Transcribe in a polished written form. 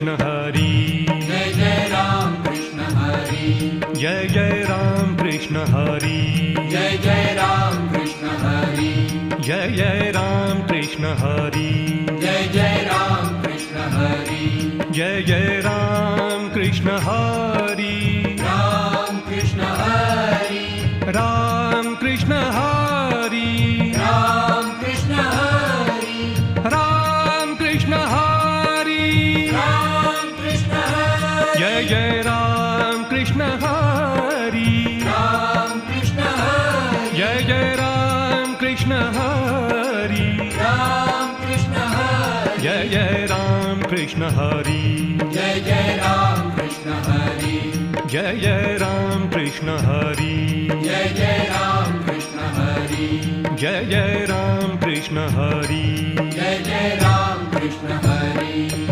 Hari Jai Jai Ram Krishna Hari Jai Jai Ram Krishna Hari Jai Jai Ram Krishna Hari Jai Jai Ram Krishna Hari Jai Jai Ram Krishna Hari Jai Jai Ram Krishna Hari Ram Krishna Hari Ram Krishna Hari Ram Krishna Hari Ram Krishna Hari Ram Krishna Hari Jai Jai Ram Krishna Hari Ram Krishna Hari Jai Jai Ram Krishna Hari Ram Krishna Hari Jai Jai Ram Krishna Hari Jai Jai Ram Krishna Hari Jai Jai Ram Krishna Hari Jai Jai Ram Krishna Hari Jai Jai Ram Krishna Hari Jai Jai Ram Krishna Hari